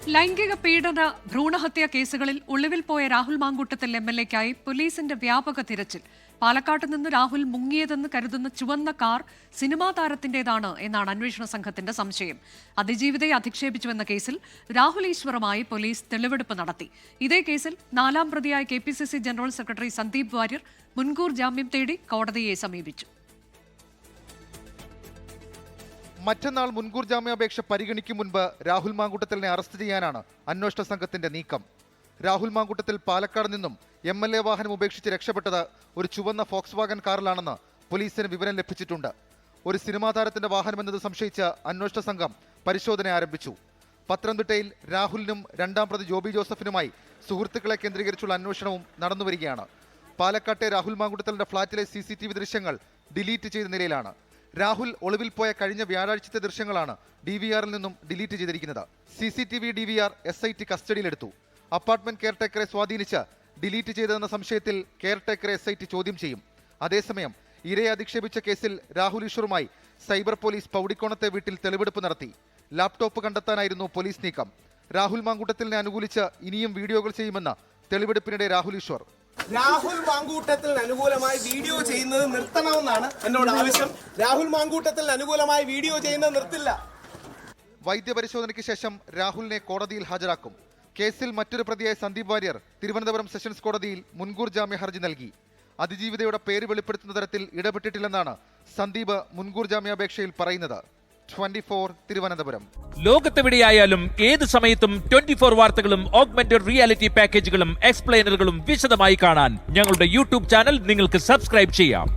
ലൈംഗിക പീഡന ഭ്രൂണഹത്യ കേസുകളിൽ ഒളിവിൽ പോയ രാഹുൽ മാങ്കൂട്ടത്തിൽ എംഎൽഎയ്ക്കായി പോലീസിന്റെ വ്യാപക തിരച്ചിൽ. പാലക്കാട്ട് നിന്ന് രാഹുൽ മുങ്ങിയതെന്ന് കരുതുന്ന ചുവന്ന കാർ സിനിമാ താരത്തിന്റേതാണ് എന്നാണ് അന്വേഷണ സംഘത്തിന്റെ സംശയം. അതിജീവിതയെ അധിക്ഷേപിച്ചുവെന്ന കേസിൽ രാഹുൽ ഈശ്വറുമായി പോലീസ് തെളിവെടുപ്പ് നടത്തി. ഇതേ കേസിൽ 4ാം പ്രതിയായ KPCC general secretary Sandeep Warrier മുൻകൂർ ജാമ്യം തേടി കോടതിയെ സമീപിച്ചു. മറ്റന്നാൾ മുൻകൂർ ജാമ്യാപേക്ഷ പരിഗണിക്കും മുൻപ് രാഹുൽ മാങ്കൂട്ടത്തിലിനെ അറസ്റ്റ് ചെയ്യാനാണ് അന്വേഷണ സംഘത്തിന്റെ നീക്കം. രാഹുൽ മാങ്കൂട്ടത്തിൽ പാലക്കാട് നിന്നും MLA വാഹനം ഉപേക്ഷിച്ച് രക്ഷപ്പെട്ടത് ഒരു ചുവന്ന ഫോക്സ് വാഗൻ കാറിലാണെന്ന് പോലീസിന് വിവരം ലഭിച്ചിട്ടുണ്ട്. ഒരു സിനിമാ താരത്തിന്റെ വാഹനമെന്നത് സംശയിച്ച് അന്വേഷണ സംഘം പരിശോധന ആരംഭിച്ചു. പത്തനംതിട്ടയിൽ രാഹുലിനും 2ാം പ്രതി ജോബി ജോസഫിനുമായി സുഹൃത്തുക്കളെ കേന്ദ്രീകരിച്ചുള്ള അന്വേഷണവും നടന്നുവരികയാണ്. പാലക്കാട്ടെ രാഹുൽ മാങ്കൂട്ടത്തലിന്റെ ഫ്ളാറ്റിലെ CCTV ദൃശ്യങ്ങൾ ഡിലീറ്റ് ചെയ്ത നിലയിലാണ്. രാഹുൽ ഒളിവിൽ പോയ കഴിഞ്ഞ വ്യാഴാഴ്ചത്തെ ദൃശ്യങ്ങളാണ് DVRൽ നിന്നും ഡിലീറ്റ് ചെയ്തിരിക്കുന്നത്. CCTV DVR SIT കസ്റ്റഡിയിലെടുത്തു. അപ്പാർട്ട്മെന്റ് കെയർടേക്കറെ സ്വാധീനിച്ച് ഡിലീറ്റ് ചെയ്തതെന്ന സംശയത്തിൽ കെയർടേക്കറെ SIT ചോദ്യം ചെയ്യും. അതേസമയം ഇരയെ അധിക്ഷേപിച്ച കേസിൽ രാഹുൽ ഈശ്വറുമായി സൈബർ പോലീസ് പൗടിക്കോണത്തെ വീട്ടിൽ തെളിവെടുപ്പ് നടത്തി. ലാപ്ടോപ്പ് കണ്ടെത്താനായിരുന്നു പോലീസ് നീക്കം. രാഹുൽ മാങ്കൂട്ടത്തിലിനെ അനുകൂലിച്ച് ഇനിയും വീഡിയോകൾ ചെയ്യുമെന്ന് തെളിവെടുപ്പിനിടെ രാഹുൽ ഈശ്വർ. രാഹുൽ മാങ്കൂട്ടത്തിന് അനുകൂലമായി വീഡിയോ ചെയ്യുന്നത് നിർത്തണമെന്നാണ് എന്നോട് ആവശ്യം. രാഹുൽ മാങ്കൂട്ടത്തിന് അനുകൂലമായി വീഡിയോ ചെയ്യുന്നത് നിർത്തില്ല. വൈദ്യപരിശോധനയ്ക്ക് ശേഷം രാഹുലിനെ കോടതിയിൽ ഹാജരാക്കും. കേസിൽ മറ്റൊരു പ്രതിയായ സന്ദീപ് വാര്യർ തിരുവനന്തപുരം സെഷൻസ് കോടതിയിൽ മുൻകൂർ ജാമ്യ ഹർജി നൽകി. അതിജീവിതയുടെ പേര് വെളിപ്പെടുത്തുന്ന തരത്തിൽ ഇടപെട്ടിട്ടില്ലെന്നാണ് സന്ദീപ് മുൻകൂർ ജാമ്യാപേക്ഷയിൽ പറയുന്നത്. 24 തിരുവനന്തപുരം. ലോകത്തെവിടെയായാലും ഏത് സമയത്തും 24 വാർത്തകളും ഓഗ്മെന്റഡ് റിയാലിറ്റി പാക്കേജുകളും എക്സ്പ്ലെയിനറുകളും വിശദമായി കാണാൻ ഞങ്ങളുടെ YouTube ചാനൽ നിങ്ങൾക്ക് സബ്സ്ക്രൈബ് ചെയ്യാം.